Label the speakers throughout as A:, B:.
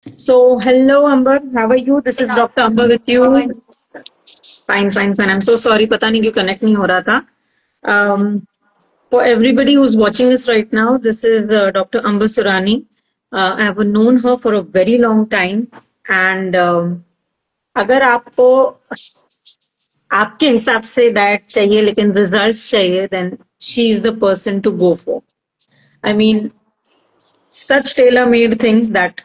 A: So, hello Amber, how are you? This is Dr. Amber with you. Fine, fine, fine. I'm so sorry, पता नहीं क्यों connect नहीं हो रहा था. Um, for everybody who's watching this right now, this is Dr. Amber Surani. I have known her for a very long time, and अगर आपको आपके हिसाब से डाइट चाहिए लेकिन रिजल्ट्स चाहिए, then she is the person to go for. I mean, such tailor-made things that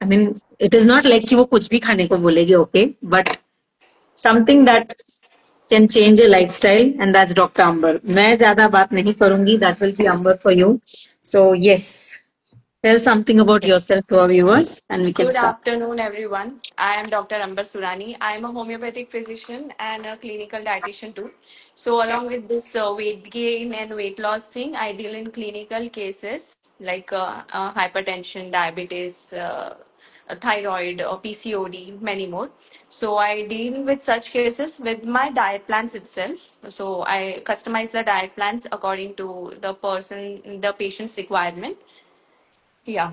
A: I mean, it is not like कि वो कुछ भी खाने को बोलेगी, okay, but something that can change a lifestyle, and that's Dr. Amber. मैं ज्यादा बात नहीं करूंगी. That will be Amber for you. So yes, tell something about yourself to our viewers, and we can
B: Good
A: start.
B: afternoon, everyone. I am Dr. Amber Surani. I am a homeopathic physician and a clinical dietitian too. So, along with this weight gain and weight loss thing, I deal in clinical cases like hypertension, diabetes, thyroid, or PCOD, many more. So, I deal with such cases with my diet plans itself. So, I customize the diet plans according to the patient's requirement. Yeah,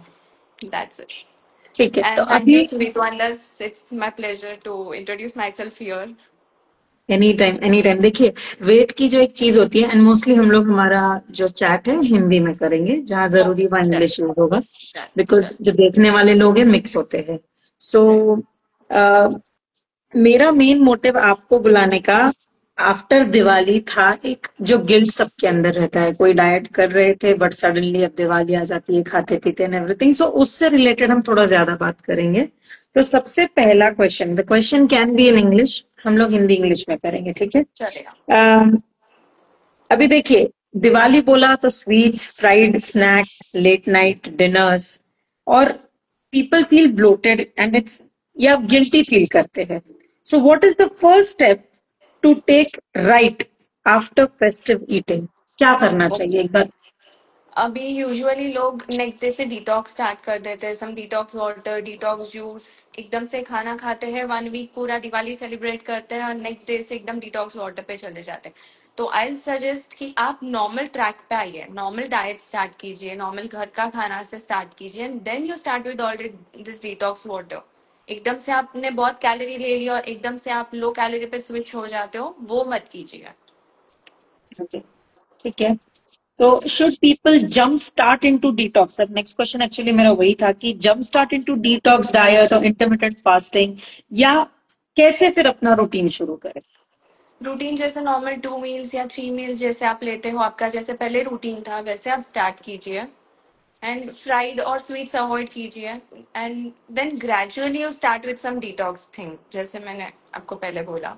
B: that's it.
A: ठीक है, तो
B: And thank
A: अभी
B: you, Sweet Wonders. It's my pleasure to introduce myself here.
A: Any time देखिए, wait की जो एक चीज होती है, एंड मोस्टली हम लोग हमारा जो चैट है हिंदी में करेंगे, जहां
B: Oh,
A: जरूरी वहां
B: sure,
A: इंग्लिश यूज होगा,
B: sure,
A: बिकॉज
B: sure.
A: जो देखने वाले लोग हैं मिक्स होते हैं. सो मेरा मेन मोटिव आपको बुलाने का आफ्टर दिवाली था. एक जो गिल्ट सबके अंदर रहता है, कोई डाइट कर रहे थे बट सडनली अब दिवाली आ जाती है, खाते पीते एंड एवरीथिंग, सो उससे रिलेटेड हम थोड़ा ज्यादा बात करेंगे. तो सबसे पहला question, the question can be in English, हम लोग हिंदी इंग्लिश में करेंगे, ठीक है.
B: Chalega.
A: अभी देखिए, दिवाली बोला तो sweets, fried snacks, late night dinners, और people feel bloated and it's, या गिल्टी फील करते हैं. So what is the first step to take right after festive eating? क्या करना चाहिए एक बार?
B: अभी यूजुअली लोग नेक्स्ट डे से डिटॉक्स स्टार्ट कर देते हैं. Some detox water, detox juice. एकदम से खाना खाते हैं, 1 वीक पूरा दिवाली सेलिब्रेट करते हैं और नेक्स्ट डे से एकदम डिटॉक्स वाटर पे चले जाते हैं. तो आई सजेस्ट कि आप नॉर्मल ट्रैक पे आइए, नॉर्मल डाइट स्टार्ट कीजिए, नॉर्मल घर का खाना से स्टार्ट कीजिए, and then you start with all this detox water. एकदम से आपने बहुत कैलोरी ले लिया और एकदम से आप लो कैलोरी पे स्विच हो जाते हो, वो मत कीजिए.
A: Okay, ठीक है. तो should people jump start into detox? अब नेक्स्ट क्वेश्चन एक्चुअली मेरा वही था कि jump start into detox diet और इंटरमिटेंट फास्टिंग, या कैसे फिर अपना रूटीन शुरू करें?
B: रूटीन जैसे नॉर्मल 2 मील्स या 3 मील्स जैसे आप लेते हो, आपका जैसे पहले रूटीन था वैसे आप स्टार्ट कीजिए. एंड फ्राइड और स्वीट्स अवॉइड कीजिए. And then gradually you start with some detox thing, जैसे मैंने आपको पहले बोला.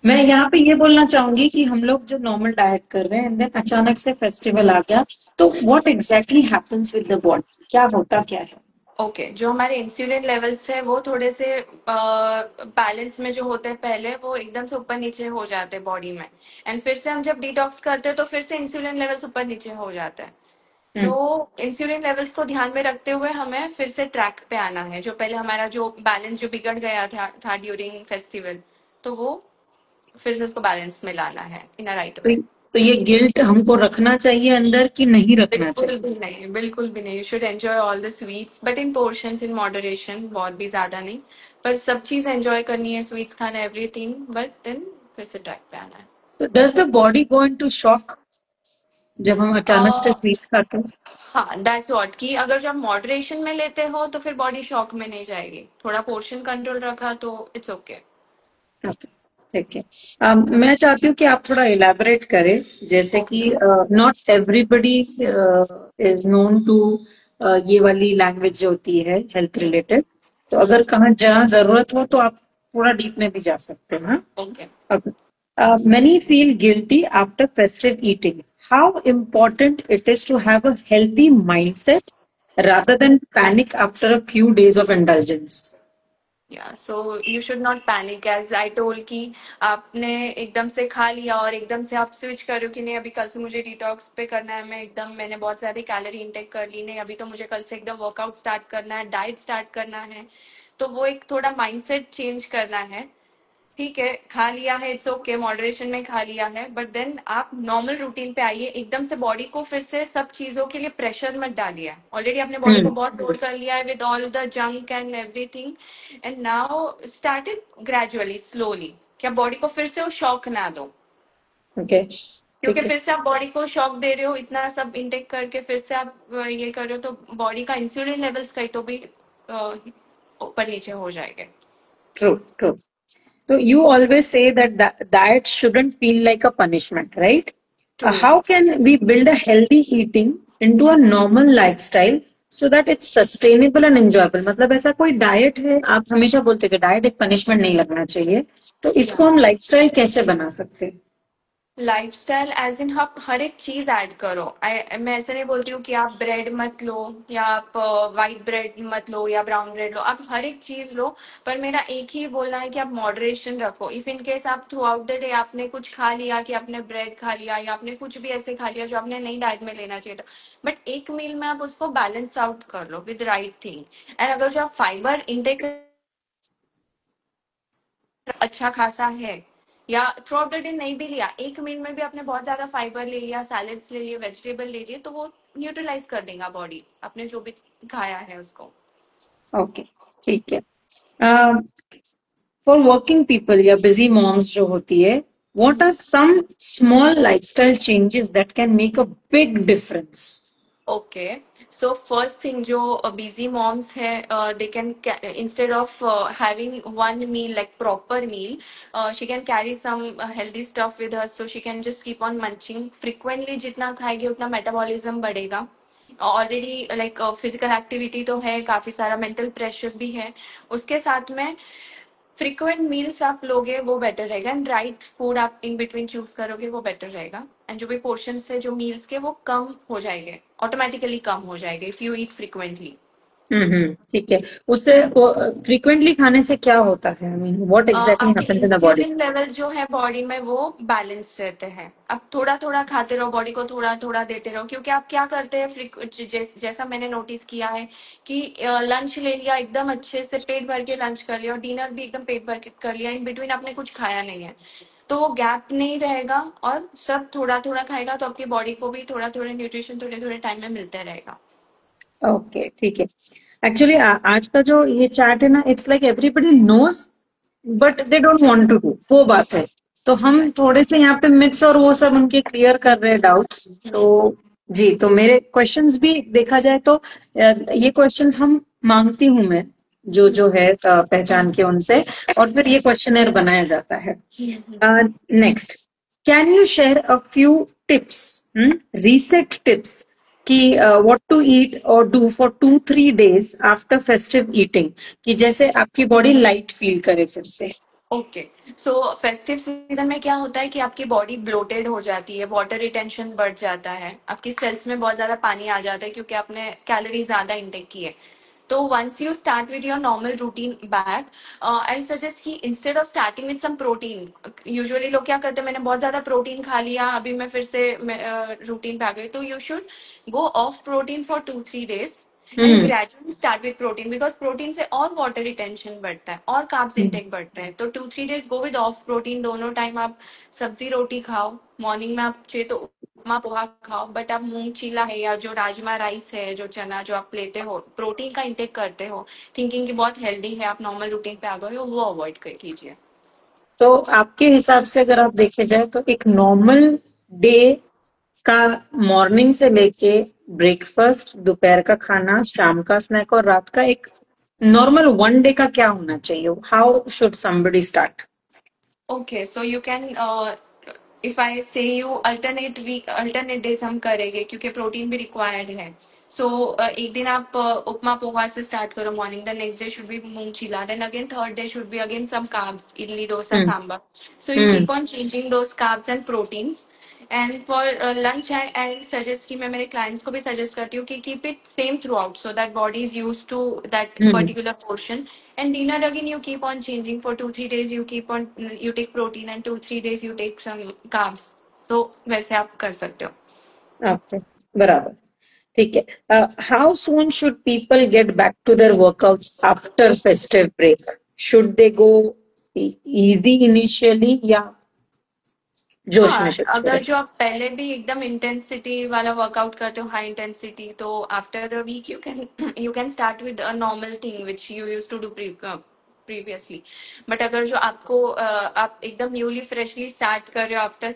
A: मैं यहाँ पे ये बोलना चाहूंगी कि हम लोग जो नॉर्मल डाइट कर रहे हैं एंड देन अचानक से फेस्टिवल आ गया, तो what exactly happens with the body? क्या होता क्या है?
B: ओके, जो हमारे इंसुलिन लेवल्स है वो थोड़े से बैलेंस में जो होते हैं पहले, वो एकदम से ऊपर नीचे हो जाते हैं बॉडी में. एंड फिर से हम जब डिटॉक्स करते हैं तो फिर से इंसुलिन लेवल्स ऊपर नीचे हो जाते हैं. तो
A: हम्म.
B: इंसुलिन लेवल्स को ध्यान में रखते हुए हमें फिर से ट्रैक पे आना है. जो पहले हमारा जो बैलेंस जो बिगड़ गया था ड्यूरिंग फेस्टिवल, तो वो फिर से उसको बैलेंस में लाना है इन अ राइट
A: तो,
B: वे.
A: तो ये गिल्ट हमको रखना चाहिए अंदर कि नहीं रखना
B: बिल्कुल
A: चाहिए?
B: भी नहीं, बिल्कुल भी नहीं. You should enjoy all the sweets but in portions, in moderation, बहुत भी ज्यादा नहीं. पर सब चीज एंजॉय करनी है, स्वीट्स खाना, एवरीथिंग, बट देन फिर से ट्रैक पे आना
A: तो does the body go into shock जब हम अचानक से
B: है.
A: स्वीट्स खाते हैं?
B: हाँ, दैट्स व्हाट, कि अगर जब मॉडरेशन में लेते हो तो फिर बॉडी शॉक में नहीं जाएगी. थोड़ा पोर्शन कंट्रोल रखा तो इट्स ओके.
A: Okay, ठीक है. मैं चाहती हूँ कि आप थोड़ा इलेबोरेट करें, जैसे कि
B: okay.
A: Not everybody is known to ये वाली लैंग्वेज जो होती है हेल्थ रिलेटेड. तो अगर कहाँ जहाँ जरूरत हो तो आप थोड़ा डीप में भी जा सकते हैं. हाँ?
B: Okay.
A: Okay. Many feel guilty after festive eating. How important it is to have a healthy mindset rather than panic after a few days of indulgence.
B: या so you should not panic, as I told कि आपने एकदम से खा लिया और एकदम से आप स्विच कर रहे हो कि नहीं अभी कल से मुझे डिटॉक्स पे करना है, मैं एकदम मैंने बहुत ज्यादा कैलोरी इंटेक कर ली, नहीं अभी तो मुझे कल से एकदम वर्कआउट स्टार्ट करना है, डाइट स्टार्ट करना है. तो वो एक थोड़ा माइंडसेट चेंज करना है ठीक है खा लिया है, इट्स ओके, मॉडरेशन में खा लिया है, बट देन आप नॉर्मल रूटीन पे आइए। एकदम से बॉडी को फिर से सब चीजों के लिए प्रेशर मत डालिए। ऑलरेडी आपने बॉडी को बहुत लोड कर लिया है with all the junk and everything, and now start it gradually slowly, क्या बॉडी को फिर से वो शॉक ना दो।
A: ओके,
B: क्योंकि
A: ठीक है।
B: फिर से आप बॉडी को शॉक दे रहे हो, इतना सब इनटेक करके फिर से आप ये कर रहे हो, तो बॉडी का इंसुलिन लेवल्स कहीं तो भी ऊपर नीचे हो जाएंगे।
A: True true. So you always say that diet shouldn't feel like a punishment, right?
B: True.
A: How can we build a healthy eating into a normal lifestyle so that it's sustainable and enjoyable? मतलब ऐसा कोई diet है, आप हमेशा बोलते हैं कि diet एक पनिशमेंट नहीं लगना चाहिए, तो इसको हम लाइफस्टाइल कैसे बना सकते हैं?
B: लाइफस्टाइल एज इन आप हर एक चीज ऐड करो। मैं ऐसे नहीं बोलती हूँ कि आप ब्रेड मत लो, या आप व्हाइट ब्रेड मत लो, या ब्राउन ब्रेड लो, आप हर एक चीज लो। पर मेरा एक ही बोलना है कि आप मॉडरेशन रखो। इफ इन केस आप थ्रू आउट द डे आपने कुछ खा लिया, कि आपने ब्रेड खा लिया या आपने कुछ भी ऐसे खा लिया जो आपने नहीं डाइट में लेना चाहिए था, बट एक मील में आप उसको बैलेंस आउट कर लो विद राइट थिंग। एंड अगर जो आप फाइबर इंटेक अच्छा खासा है, या थ्रू आउट द डे नहीं भी लिया, एक मील में भी आपने बहुत ज्यादा फाइबर ले लिया, सैलेड्स ले लिए, वेजिटेबल ले लिए, तो वो न्यूट्रलाइज कर देगा बॉडी आपने जो भी खाया है उसको।
A: ओके, ठीक है। फॉर वर्किंग पीपल या बिजी मॉम्स जो होती है, what are some small lifestyle changes that can make a big difference?
B: Okay, so first thing जो बिजी मॉम्स है, they can instead of having one meal like proper meal, she can carry some healthy stuff with her, so she can just keep on munching frequently. जितना खाएगी उतना metabolism बढ़ेगा। Already like physical activity तो है, काफी सारा mental pressure भी है, उसके साथ में फ्रीक्वेंट मील्स आप लोगे वो बेटर रहेगा, एंड राइट फूड आप इन बिटवीन चूज करोगे वो बेटर रहेगा। एंड जो भी पोर्शन है जो मील्स के वो कम हो जाएंगे, ऑटोमेटिकली कम हो जाएंगे इफ यू ईट फ्रीक्वेंटली।
A: ठीक है। उससे फ्रीक्वेंटली खाने से क्या होता है? आई मीन व्हाट एग्जैक्टली
B: आपके
A: happens in the body?
B: Insulin level जो है बॉडी में वो बैलेंस रहते हैं। आप थोड़ा थोड़ा खाते रहो, बॉडी को थोड़ा थोड़ा देते रहो, क्योंकि आप क्या करते हैं, जैसा मैंने नोटिस किया है कि लंच ले लिया एकदम अच्छे से, पेट भर के लंच कर लिया, और डिनर भी एकदम पेट भर के कर लिया, इन बिटवीन आपने कुछ खाया नहीं है, तो वो गैप नहीं रहेगा, और सब थोड़ा थोड़ा खाएगा, तो आपकी बॉडी को भी थोड़ा थोड़ा न्यूट्रिशन थोड़े थोड़े टाइम में मिलता रहेगा।
A: ओके, ठीक है। एक्चुअली आज का जो ये चैट है ना, it's like everybody knows but they don't want to do, वो बात है। तो हम थोड़े से यहाँ पे मिथ्स और वो सब उनके क्लियर कर रहे हैं, डाउट्स। तो जी, तो मेरे क्वेश्चंस भी देखा जाए तो ये क्वेश्चंस हम मांगती हूँ मैं, जो जो है पहचान के उनसे, और फिर ये क्वेश्चनर बनाया जाता है। Next, can you share a few tips, reset tips कि व्हाट टू ईट और do for 2-3 days after festive eating, कि जैसे आपकी बॉडी लाइट फील करे फिर से?
B: ओके, सो फेस्टिव सीजन में क्या होता है कि आपकी बॉडी ब्लोटेड हो जाती है, वाटर रिटेंशन बढ़ जाता है, आपकी सेल्स में बहुत ज्यादा पानी आ जाता है, क्योंकि आपने कैलोरी ज्यादा इंटेक की है। तो once you start with your normal routine back, I suggest कि instead of starting with some protein, usually लोग क्या करते हैं, मैंने बहुत ज्यादा प्रोटीन खा लिया, अभी मैं फिर से रूटीन पे आ गई, तो you should go of protein for 2-3 days and gradually start with protein, because protein से और वाटर रिटेंशन बढ़ता है और कार्ब्स इंटेक बढ़ता है। तो 2-3 days go with of protein, दोनों टाइम आप सब्जी रोटी खाओ, मॉर्निंग में आप चाहिए तो उपमा पोहा खाओ, बट आप मूंग चीला है या जो राजमा राइस है, जो चना जो आप लेते हो, प्रोटीन का इंटेक करते हो थिंकिंग कि बहुत हेल्दी है, आप नॉर्मल रूटीन पे आ गए हो, वो अवॉइड कीजिए।
A: तो आपके हिसाब से अगर आप देखे जाए तो एक नॉर्मल डे का मॉर्निंग से लेके ब्रेकफास्ट, दोपहर का खाना, शाम का स्नैक और रात का एक नॉर्मल वन डे का क्या होना चाहिए? How should somebody start?
B: Okay, so you can, if I say you alternate week, alternate days हम करेंगे क्योंकि प्रोटीन भी रिक्वायर्ड है। सो एक दिन आप उपमा पोहा से स्टार्ट करो morning, the next day should be moong cheela, then again third day should be again some carbs, idli dosa
A: hmm
B: sambar. So you
A: hmm
B: keep on changing those carbs and proteins. And for lunch I suggest कि मैं मेरे clients को भी suggest करती हूँ कि keep it same throughout, so that body is use to that
A: hmm
B: particular portion. And dinner again you keep on changing for 2-3 days, you keep on, you take protein, and 2-3 days you take some carbs. तो वैसे आप कर सकते हो।
A: Okay, बराबर, ठीक है। How soon should people get back to their workouts after festive break? Should they go easy initially या जोश में
B: हाँ,
A: शुरू
B: अगर
A: करें?
B: जो आप पहले भी एकदम इंटेंसिटी वाला वर्कआउट करते हो, हाई इंटेंसिटी, तो after a week you can start with a normal thing which you use to do previously. But अगर जो आपको आप एकदम न्यूली फ्रेशली स्टार्ट कर रहे हो आफ्टर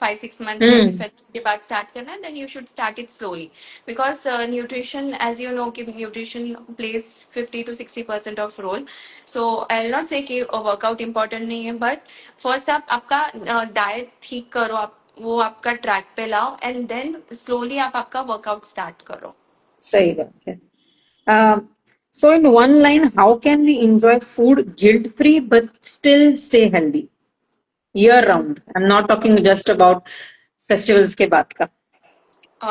B: 5-6 मंथ्स, या फिर
A: हम्म.
B: फेस्ट के बाद स्टार्ट करना है, then you should start it slowly. Because nutrition, as you know, कि nutrition plays 50-60% of role. So I will not say कि वर्कआउट इंपॉर्टेंट नहीं है, बट फर्स्ट आप आपका डाइट ठीक करो, आप वो आपका ट्रैक पे लाओ, एंड देन स्लोली आप आपका वर्कआउट स्टार्ट करो.
A: सही बात है. So in one line, how can we enjoy food guilt-free but still stay healthy year round? I'm not talking just about festivals के बाद का.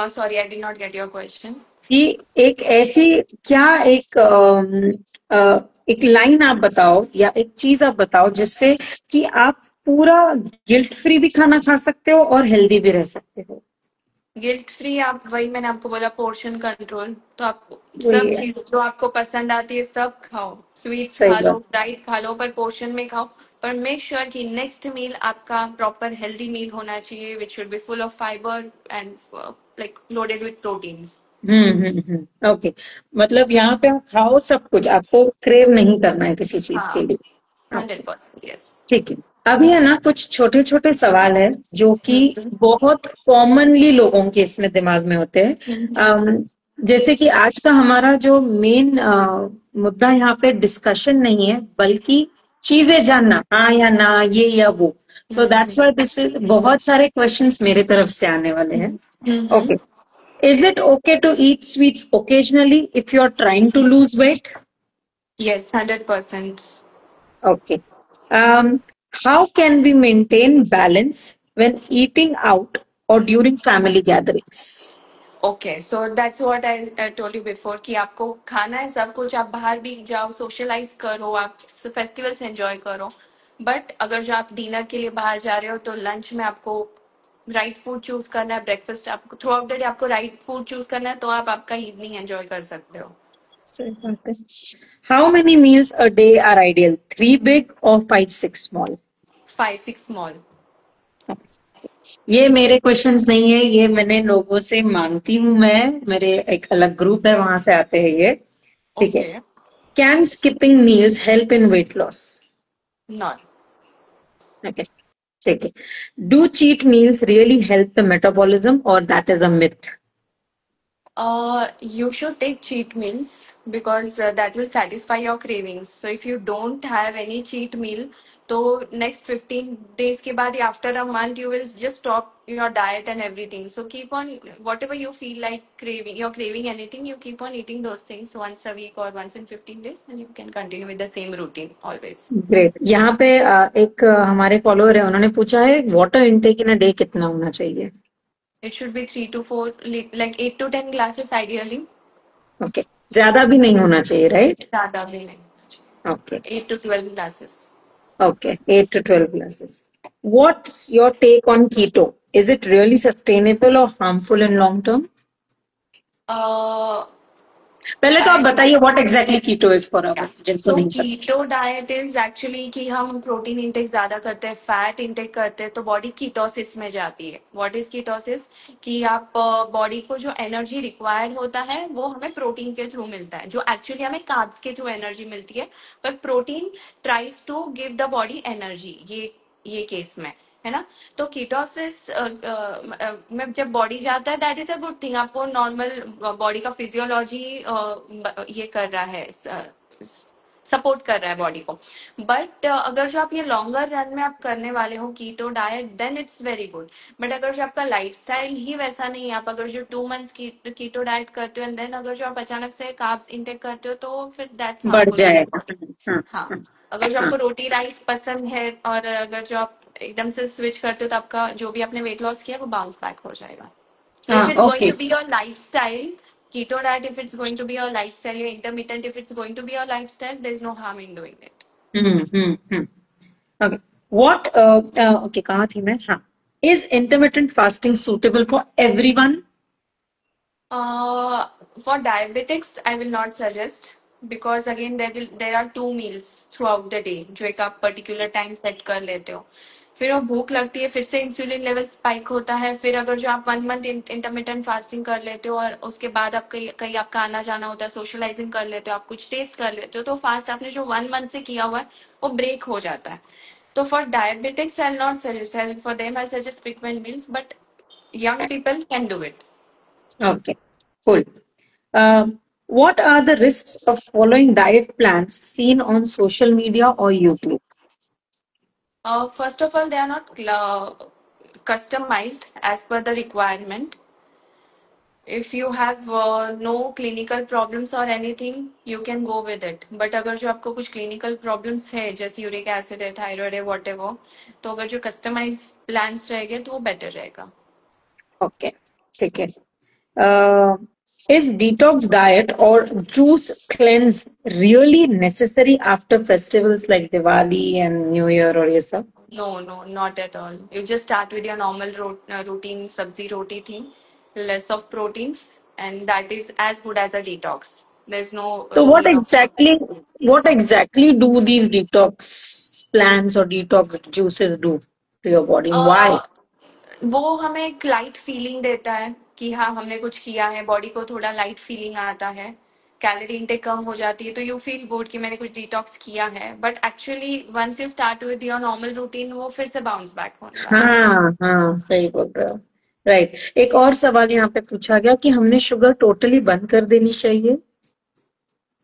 B: Sorry, I did not get your question.
A: कि एक ऐसी क्या एक लाइन आप बताओ या एक चीज आप बताओ जिससे कि आप पूरा गिल्ट फ्री भी खाना खा सकते हो और हेल्दी भी रह सकते हो.
B: गिल्ट फ्री, आप वही मैंने आपको बोला, पोर्शन कंट्रोल. तो आप
A: वही
B: सब
A: है.
B: चीज जो आपको पसंद आती है सब खाओ, स्वीट्स
A: सही
B: खा लो,
A: बात.
B: फ्राइड खा लो, पर पोर्शन में खाओ. पर मेक श्योर कि नेक्स्ट मील आपका प्रॉपर हेल्दी मील होना चाहिए, which should be full of fibre and like loaded with proteins.
A: Okay. मतलब यहाँ पे आप खाओ सब कुछ, आपको क्रेव नहीं करना है किसी चीज के
B: हाँ,
A: लिए. ओके.
B: 100%. यस.
A: ठीक है. अभी है ना कुछ छोटे छोटे सवाल है जो कि बहुत कॉमनली लोगों के इसमें दिमाग में होते हैं. जैसे कि आज का हमारा जो मेन मुद्दा यहाँ पे डिस्कशन नहीं है, बल्कि चीजें जानना, हाँ या ना, ये या वो. तो दैट्स व्हाई दिस इज, बहुत सारे क्वेश्चंस मेरे तरफ से आने वाले हैं. Okay. Is it okay to eat sweets occasionally if you are trying to lose weight?
B: Yes, 100%.
A: Okay. How can we maintain balance when eating out or during family gatherings?
B: Okay, so that's what I told you before, कि आपको खाना है सब कुछ, आप बाहर भी जाओ, सोशलाइज करो, आप फेस्टिवल्स एंजॉय करो. बट अगर जो आप डिनर के लिए बाहर जा रहे हो, तो लंच में आपको राइट फूड चूज करना है, ब्रेकफास्ट आपको थ्रू आउट द डे आपको राइट फूड चूज करना है, तो आप आपका इवनिंग एंजॉय कर सकते हो.
A: How many meals a day are ideal? 3 big or 5, 6 small?
B: 5-6 small.
A: ये मेरे क्वेश्चंस नहीं है, ये मैंने लोगों से मांगती हूँ. मैं, मेरे एक अलग ग्रुप है, वहां से आते हैं ये. ठीक है.
B: Okay.
A: Can skipping meals help in weight loss?
B: Not.
A: Okay. ठीक है. Do cheat meals really help the metabolism or that is a myth?
B: You should take cheat meals because that will satisfy your cravings. So if you don't have any cheat meal, तो next 15 days के बाद, after a month, you will just stop your diet and everything. So keep on whatever you feel like craving. You're craving anything, you keep on eating those things once a week or once in 15 days, and you can continue with the same routine always.
A: Great. यहाँ पे एक हमारे follower है, उन्होंने पूछा है water intake in a day कितना होना चाहिए?
B: It should be 3 to 4, like 8 to 10 glasses ideally.
A: Okay. ज्यादा भी नहीं होना चाहिए, राइट?
B: ज़्यादा भी नहीं.
A: Okay.
B: 8 to 12 glasses.
A: Okay. 8 to 12 glasses. What's your take on keto? Is it really sustainable or harmful in long term?
B: Uh,
A: पहले तो आप
B: I
A: बताइए what exactly keto is for our जिनको
B: सो
A: नहीं पता.
B: कीटो डाइट इज एक्चुअली कि हम प्रोटीन इंटेक ज्यादा करते हैं, फैट इंटेक करते हैं, तो बॉडी कीटोसिस में जाती है. What is ketosis? कि आप बॉडी को जो एनर्जी रिक्वायर्ड होता है वो हमें प्रोटीन के थ्रू मिलता है, जो एक्चुअली हमें कार्ब्स के थ्रू एनर्जी मिलती है. पर protein tries to give the body energy, ये केस में है ना. तो कीटोसिस में जब बॉडी जाता है, that is a good thing. आपको नॉर्मल बॉडी का फिजियोलॉजी ये कर रहा है, सपोर्ट कर रहा है बॉडी को. बट अगर जो आप ये लॉन्गर रन में आप करने वाले हो keto diet, then it's very good. But अगर जो आपका लाइफस्टाइल ही वैसा नहीं है, आप अगर जो 2 मंथ्स की कीटो डाइट करते हो, एंड देन अगर जो आप अचानक से कार्ब्स इंटेक करते हो, तो फिर दैट्स
A: बढ़
B: हार्मफुल फॉर योर
A: जाएगा.
B: बॉडी.
A: हाँ.
B: हाँ,
A: हाँ.
B: अगर जो
A: हाँ.
B: आपको रोटी राइस पसंद है, और अगर जो आप एकदम से स्विच करते हो, तो आपका जो भी आपने वेट लॉस किया वो बाउंस बैक हो जाएगा. So if
A: हाँ.
B: it's going
A: okay.
B: to be your lifestyle, keto diet, if it's going to be your lifestyle, your intermittent, if it's going to be your lifestyle, there's no harm in doing it.
A: Hmm. Okay. What, okay, कहाँ थी मैं? हाँ. Is intermittent fasting suitable for everyone?
B: For diabetics, I will not suggest, because again there are 2 meals throughout the day जो एक आप particular time set कर लेते हो, फिर वो भूख लगती है, फिर से इंसुलिन लेवल स्पाइक होता है, फिर अगर जो आप 1 month इंटरमिटेंट फास्टिंग कर लेते हो और उसके बाद आप कहीं कहीं आपका आना जाना होता है, सोशलाइजिंग कर लेते हो, आप कुछ टेस्ट कर लेते हो, तो फास्ट आपने जो 1 month से किया हुआ है वो ब्रेक हो जाता है. तो for diabetics I not suggest, for them I suggest frequent meals, but young people can do it.
A: Okay, cool. What are the risks of following diet plans seen on social media or YouTube?
B: First of all, they are not customized as per the requirement. If you have no clinical problems or anything, you can go with it. But अगर जो आपको कुछ clinical problems है, जैसे uric acid है, thyroid है, whatever, तो अगर जो customized plans रहेंगे तो वो better रहेगा.
A: Okay, ठीक है. Uh, is detox diet or juice cleanse really necessary after festivals like Diwali and New Year or ये सब?
B: No, no, not at all. You just start with your normal routine sabzi roti thing, less of proteins, and that is as good as a detox. There's no
A: So
B: need of.
A: what exactly do these detox plans or detox juices do to your body and why?
B: वो हमें एक light feeling देता है कि हाँ हमने कुछ किया है, बॉडी को थोड़ा लाइट फीलिंग आता है, कैलोरी इंटेक कम हो जाती है, तो यू फील गुड कि मैंने कुछ डिटॉक्स किया है. But actually once you start with your normal routine वो फिर से बाउंस बैक होने वाला है.
A: हाँ हाँ, सही बोल रहे हो. राइट. एक और सवाल यहाँ पे पूछा गया कि हमने शुगर टोटली बंद कर देनी चाहिए.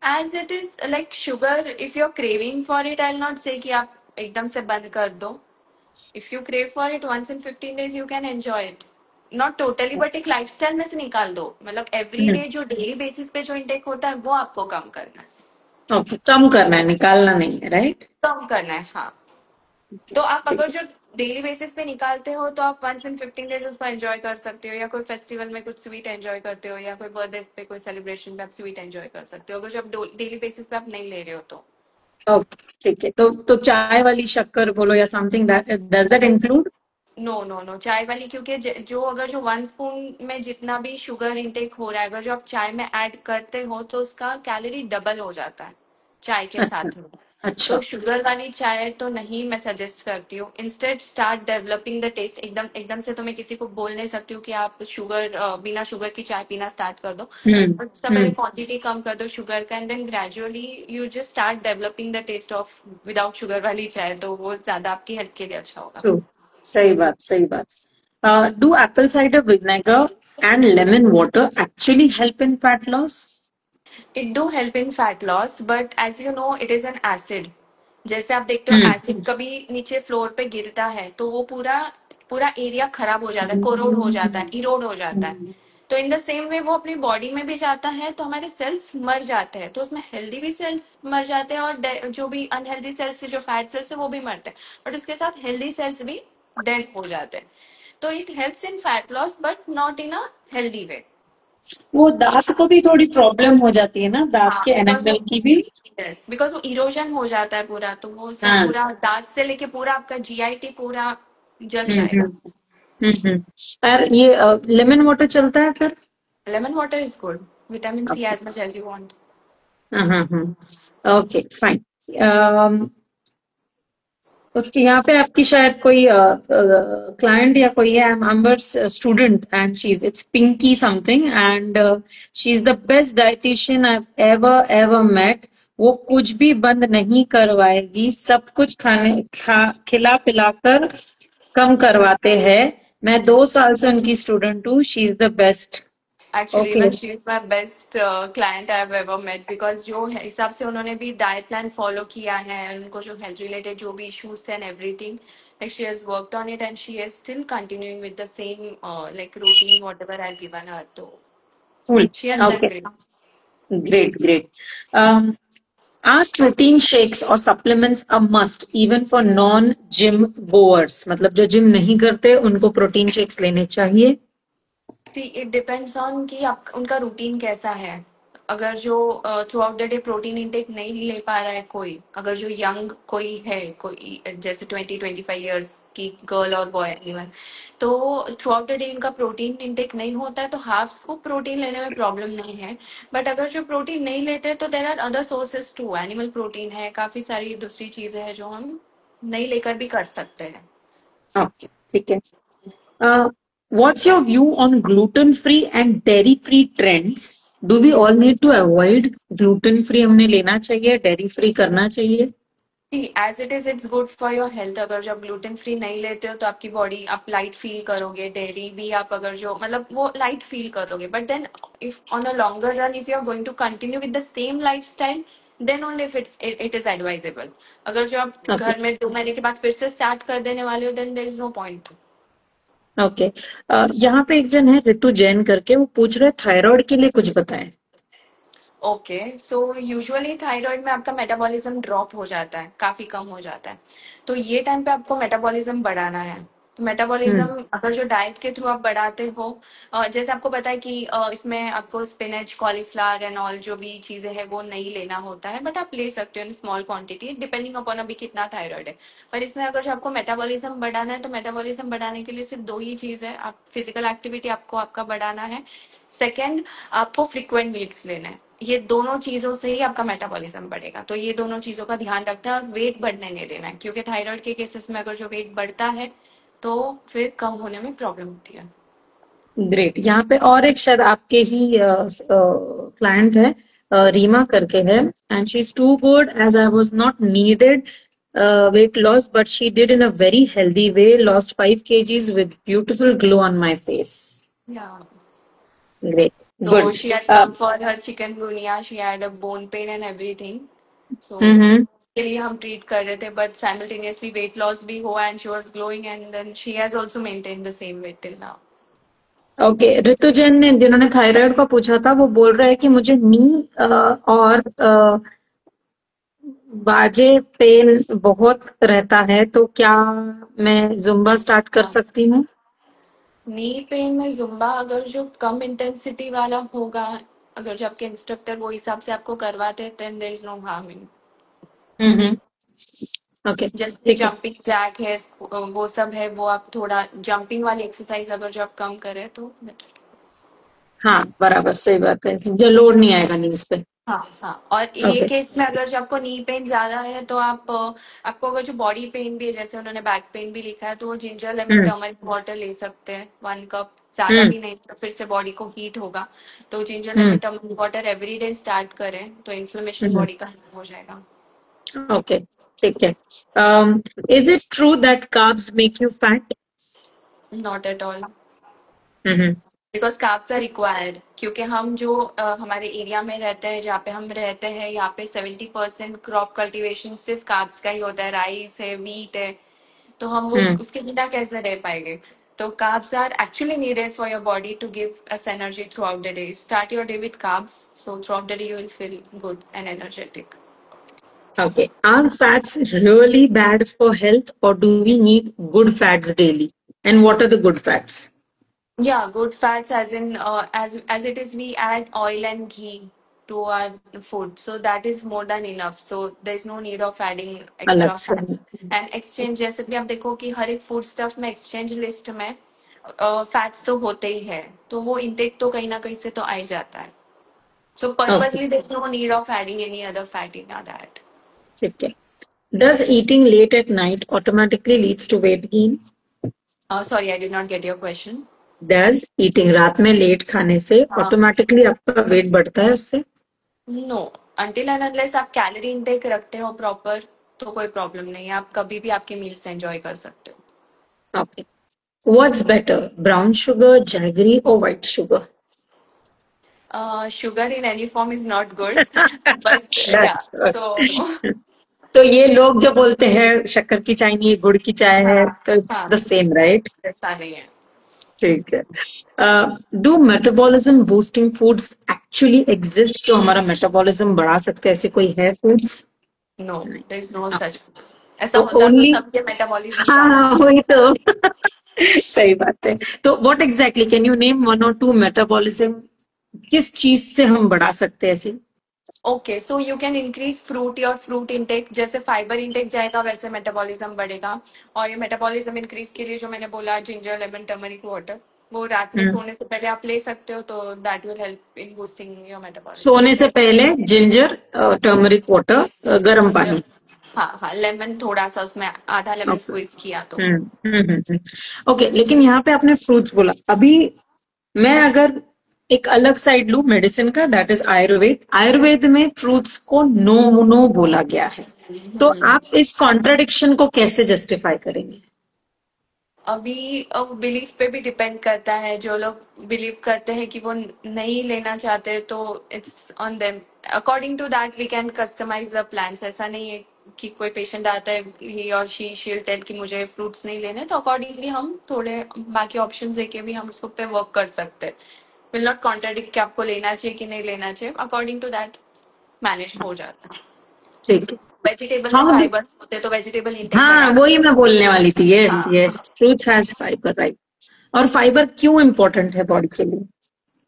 B: As it is like sugar, if you are craving for it, I will not say कि आप एकदम से बंद कर दो. If you crave for it once in 15 days you can enjoy it, not totally, but एक लाइफस्टाइल में से निकाल दो. मतलब एवरी डे जो डेली बेसिस पे जो इंटेक होता है वो आपको कम करना है.
A: ओके, कम करना है, निकालना नहीं है. राइट.
B: कम करना है, हाँ. तो आप अगर जो डेली बेसिस पे निकालते हो तो आप वंस इन 15 days उसको एंजॉय कर सकते हो, या कोई फेस्टिवल में कुछ स्वीट एंजॉय करते हो, या कोई बर्थडे पे कोई सेलिब्रेशन पे आप स्वीट एंजॉय कर सकते हो, अगर जो आप डेली बेसिस पे आप नहीं ले रहे हो तो.
A: ओके, ठीक है. तो चाय वाली शक्कर बोलो या something, that does that include?
B: No no no, चाय वाली, क्योंकि जो अगर जो 1 स्पून में जितना भी शुगर इंटेक हो रहा है, अगर जो आप चाय में ऐड करते हो तो उसका कैलोरी डबल हो जाता है चाय के
A: अच्छा
B: साथ में. तो
A: अच्छा.
B: शुगर वाली चाय तो नहीं मैं सजेस्ट करती हूँ. Instead start developing the taste. एकदम एकदम से तो मैं किसी को बोल नहीं सकती हूँ कि आप शुगर बिना शुगर की चाय पीना स्टार्ट कर दो.
A: हम्म
B: और उसका पहले
A: हम्म.
B: क्वांटिटी कम कर दो शुगर का, and then gradually you just start developing the taste of without sugar वाली चाय, तो वो ज्यादा आपकी हेल्थ के लिए अच्छा होगा.
A: ट्रू. सही बात, सही बात. Do apple cider vinegar and lemon water actually help in fat loss?
B: It do help in fat loss, but as you know it is an acid. जैसे आप देखते हो
A: हम्म
B: एसिड कभी नीचे फ्लोर पे गिरता है तो वो पूरा पूरा एरिया खराब हो जाता है, कोरोड हो जाता है, इरोड हो जाता है. तो इन द सेम वे वो अपनी बॉडी में भी जाता है तो हमारे सेल्स मर जाते हैं, तो उसमें हेल्दी भी सेल्स मर जाते हैं और जो भी अनहेल्दी सेल्स जो फैट सेल्स है वो भी मरते हैं, बट उसके साथ हेल्दी सेल्स भी डेड हो जाते हैं. तो it helps in fat loss but not in a healthy way.
A: वो दांत को भी थोड़ी प्रॉब्लम हो जाती है ना, दांत
B: हाँ,
A: के
B: बिकॉज
A: एनामल
B: वो,
A: की भी.
B: बिकॉज वो इरोजन हो जाता है पूरा, तो वो सब
A: हाँ.
B: पूरा दांत से लेके पूरा आपका जीआईटी पूरा जल
A: हम्म
B: जाएगा.
A: हम्म और ये लेमन वाटर चलता है फिर?
B: Lemon water is good, vitamin C as much as you want.
A: Okay, fine. उसके यहाँ पे आपकी शायद कोई क्लाइंट या कोई है, अम्बर्स student, and she is, it's Pinky something, and she is the best dietitian I ever ever met. वो कुछ भी बंद नहीं करवाएगी, सब कुछ खिला पिलाकर कम करवाते हैं. मैं 2 साल से उनकी स्टूडेंट हूँ. She is the best.
B: Actually
A: okay.
B: Even she is my best client I have ever met, because जो हिसाब से उन्होंने भी डाइट प्लान फॉलो किया है, उनको जो हेल्थ रिलेटेड जो भी इश्यूज थे and everything, like she has worked on it and she is still continuing with the same like routine whatever I've given her, so
A: cool.
B: she has done
A: okay.
B: great.
A: Great, great. Um, are protein shakes or supplements a must even for non-gym goers? मतलब जो gym नहीं करते उनको protein shakes लेने चाहिए?
B: See, it depends on कि आप उनका रूटीन कैसा है. अगर जो through out the day protein intake नहीं ले पा रहा है कोई, अगर जो यंग कोई है, कोई जैसे 20-25 ईयर्स की गर्ल और बॉय एनीवन, तो थ्रू आउट द डे इनका प्रोटीन इंटेक नहीं होता है तो हाफ को प्रोटीन लेने में प्रॉब्लम नहीं है। बट अगर जो प्रोटीन नहीं लेते तो there are other sources too, animal protein है, काफी सारी दूसरी चीजें हैं जो हम नहीं लेकर भी कर सकते हैं।
A: ओके, ठीक है। What's your view on gluten-free and dairy-free trends? Do we all need to avoid gluten-free? हमने लेना चाहिए, dairy-free करना चाहिए?
B: See as it is it's good for your health. अगर जो आप ग्लूटेन फ्री नहीं लेते हो तो आपकी बॉडी, आप लाइट फील करोगे। डेयरी भी आप अगर जो मतलब वो लाइट फील करोगे, but then if on a longer run if you are going to continue with the same lifestyle, then only if it is advisable. अगर जो आप
A: Okay,
B: घर में 2 महीने के बाद फिर से स्टार्ट कर देने वाले हो, then there is no point.
A: okay. यहाँ पे एक जन है ऋतु जैन करके, वो पूछ रहे थायराइड के लिए कुछ बताएं।
B: ओके, सो यूजुअली थायराइड में आपका मेटाबॉलिज्म ड्रॉप हो जाता है, काफी कम हो जाता है। तो ये टाइम पे आपको मेटाबॉलिज्म बढ़ाना है। तो मेटाबॉलिज्म अगर जो डाइट के थ्रू आप बढ़ाते हो, जैसे आपको पता है कि इसमें आपको स्पिनच, कॉलीफ्लावर एंड ऑल जो भी चीजें हैं वो नहीं लेना होता है, बट आप ले सकते हो in small quantities depending upon अभी कितना थायराइड है। पर इसमें अगर जो आपको मेटाबॉलिज्म बढ़ाना है तो मेटाबॉलिज्म बढ़ाने के लिए सिर्फ दो ही चीज है, आप फिजिकल एक्टिविटी आपको आपका बढ़ाना है। सेकेंड, आपको फ्रिक्वेंट मील्स लेना है। ये दोनों चीजों से ही आपका मेटाबॉलिज्म बढ़ेगा, तो ये दोनों चीजों का ध्यान रखना है और वेट बढ़ने नहीं देना है, क्योंकि थायराइड के केसेस में अगर जो वेट बढ़ता है तो फिर कम होने में प्रॉब्लम होती है।
A: ग्रेट। यहाँ पे और एक शायद आपके ही क्लाइंट है, रीमा करके है, and she is too good as I was not needed weight loss, but she did in a very healthy way, lost 5 kgs with beautiful glow on my face.
B: Yeah.
A: Great,
B: So
A: good.
B: she had come for her chikungunya, she had a bone pain and everything. So
A: हम्म,
B: उसके लिए हम treat कर रहे थे, but simultaneously wait loss भी हुआ and she was glowing and then she has also maintain the same weight till now.
A: Okay. Ritu Jain ने, जिन्होंने थायराइड का पूछा था, वो बोल रहा है कि मुझे नी और बाजे पेन बहुत रहता है, तो क्या मैं जुम्बा स्टार्ट कर सकती हूँ?
B: नी पेन में जुम्बा अगर जो कम इंटेंसिटी वाला होगा, अगर जो आपके इंस्ट्रक्टर वो हिसाब से आपको करवाते हैं, then there is no harm in.
A: Hmm, okay,
B: जैसे
A: ठीक है।
B: जंपिंग जैक है, वो सब है, वो आप थोड़ा जंपिंग वाली एक्सरसाइज अगर जो आप कम करें तो better।
A: हाँ, बराबर, सही बात है, जो लोड नहीं आएगा नीज पे।
B: हाँ हाँ, और ये
A: ओके।
B: केस में अगर जो आपको नी पेन ज्यादा है तो आप आपको अगर जो बॉडी पेन भी है, जैसे उन्होंने बैक पेन भी लिखा है, तो वो जिंजर लेमन
A: हम्म,
B: टर्मरिक वाटर ले सकते हैं 1 कप, ज्यादा
A: हम्म,
B: भी नहीं तो फिर से बॉडी को हीट होगा। तो जिंजर लेमन
A: हम्म,
B: टर्मरिक वाटर एवरीडे स्टार्ट करें तो इन्फ्लेमेशन
A: हम्म,
B: बॉडी का खत्म हो जाएगा।
A: ओके, ठीक है। Is it true that carbs make you fat?
B: Not at all,
A: hmm,
B: because carbs are required, क्योंकि हम जो हमारे एरिया में रहते हैं, जहाँ पे हम रहते हैं, यहाँ पे 70% क्रॉप कल्टीवेशन सिर्फ कार्ब्स का ही होता है, राइस है, व्हीट है। तो हम वो
A: हम्म,
B: उसके बिना कैसे रह पाएंगे? तो carbs are actually needed for your body to give us energy throughout the day. Start your day with carbs, so throughout the day you will feel good and energetic.
A: okay. Are fats really bad for health, or do we need good fats daily? And what are the good fats?
B: Yeah, good fats as in as it is we add oil and ghee to our food, so that is more than enough. So there is no need of adding
A: अलग
B: extra
A: से।
B: fats. And exchange, जैसे भी आप देखो कि हर एक food stuff में exchange list में फैट्स तो होते ही है, तो वो इंटेक तो कहीं ना कहीं से तो आ ही जाता है। So
A: okay,
B: purposely there is no need of adding any other fat in our diet.
A: ठीक है। Does eating late at night automatically leads to weight gain?
B: Sorry, I did not get your question.
A: Does eating रात में late खाने से automatically आपका wait बढ़ता है उससे?
B: नो, अनटिल एंड अनलेस आप कैलोरी इनटेक रखते हो प्रॉपर, तो कोई प्रॉब्लम नहीं है, आप कभी भी आपके मील्स एंजॉय कर सकते
A: okay. What's better, brown sugar, jaggery, or white sugar?
B: हो। Sugar in any form is not good, but या
A: That's
B: सो
A: तो ये लोग जो बोलते हैं शक्कर की चाय नहीं है, गुड़ की चाय है,
B: हाँ
A: तो इट्स
B: हाँ,
A: द सेम, राइट?
B: ऐसा नहीं है।
A: ठीक है। Do metabolism boosting foods actually exist, जो हमारा मेटाबॉलिज्म बढ़ा सकते हैं? ऐसे कोई है फूड्स?
B: नो,
A: नहीं।
B: देयर इज नो
A: हाँ,
B: सच। ऐसा
A: तो
B: होता तो
A: ओनली,
B: सबके मेटाबॉलिज्म
A: हाँ
B: ज्यादा
A: हाँ, वही तो। सही बात है। तो what exactly, can you name one और टू मेटाबॉलिज्म किस चीज से हम बढ़ा सकते हैं ऐसे?
B: Okay, so you can increase fruit, your fruit intake, जैसे फाइबर इनटेक जाएगा वैसे मेटाबॉलिज्म बढ़ेगा। और ये मेटाबॉलिज्म इंक्रीज के लिए जो मैंने बोला, जिंजर, लेमन, टर्मरिक वाटर, वो रात में
A: हम्म।
B: सोने से पहले आप ले सकते हो, तो that will help in boosting your metabolism.
A: सोने से पहले जिंजर, टर्मरिक वाटर, गर्म
B: जिंजर,
A: पानी।
B: हाँ हाँ, लेमन थोड़ा सा उसमें आधा लेमन
A: ओके।
B: स्क्वीज किया तो।
A: ओके, लेकिन यहाँ पे आपने फ्रूट्स बोला। अभी मैं अगर एक अलग साइड लूं मेडिसिन का, दैट इज आयुर्वेद। आयुर्वेद में फ्रूट्स को नो नो बोला गया है। तो आप इस कॉन्ट्राडिक्शन को कैसे जस्टिफाई करेंगे?
B: अभी बिलीफ पे भी डिपेंड करता है। जो लोग बिलीव करते हैं कि वो नहीं लेना चाहते, तो it's on them. According to that we can customise the plans. ऐसा नहीं है कि कोई पेशेंट आता है, ही और शी विल टेल कि मुझे फ्रूट्स नहीं लेने, तो अकॉर्डिंगली हम थोड़े बाकी ऑप्शंस देके भी हम उसको पे वर्क कर सकते हैं। विल नॉट कॉन्ट्राडिक्ट कि आपको लेना चाहिए कि नहीं लेना चाहिए। अकॉर्डिंग टू दैट मैनेज हो जाता है।
A: ठीक है।
B: वेजिटेबल में
A: हाउ डू
B: फाइबर्स होते हैं, तो वेजिटेबल इंटेक
A: हाँ,
B: बढ़ा
A: वही मैं
B: सकते
A: बोलने वाली थी।
B: हैं।
A: यस
B: हाँ,
A: yes, fruits has fibre, right. और फाइबर क्यों इम्पोर्टेंट है बॉडी के लिए?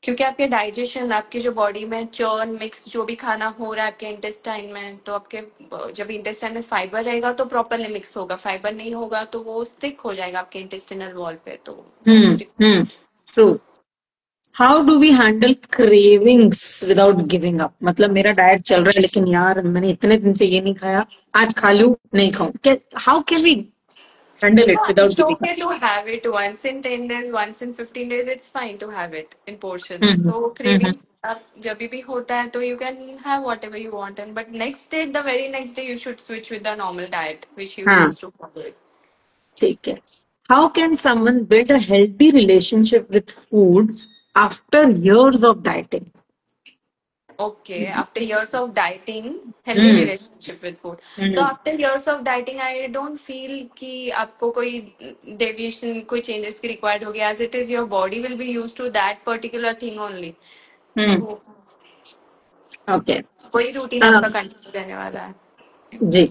B: क्योंकि आपके डाइजेशन, आपकी जो बॉडी में चर्न मिक्स जो भी खाना हो रहा है आपके इंटेस्टाइन में, तो आपके जब इंटेस्टाइन में फाइबर रहेगा तो प्रॉपरली मिक्स होगा। फाइबर नहीं होगा तो वो स्टिक हो जाएगा आपके इंटेस्टिनल वॉल पे, तो that is.
A: True. How do we handle cravings without giving up? मतलब मेरा डाइट चल रहा है, लेकिन यार मैंने इतने दिन से ये नहीं खाया, आज खा लूं, नहीं खाऊं, how can we handle it without
B: It's
A: giving
B: okay to have it once in 10 days, once in 15 days. It's fine to have it in portions.
A: Up?
B: So cravings आप जब भी होता है तो you can have whatever you want, and but next day, the very next day, you should switch with the normal diet which you
A: हाँ,
B: used to follow.
A: ठीक है। How can someone build a healthy relationship with foods after years of dieting?
B: Okay, after years of dieting, healthy
A: hmm
B: relationship with food. So
A: hmm
B: after years of dieting, I don't feel कि आपको कोई deviation, कोई changes की required होगी, as it is your body will be used to that particular thing only.
A: हम्म
B: तो
A: okay.
B: वही routine आपका continue रहने वाला है.
A: जी।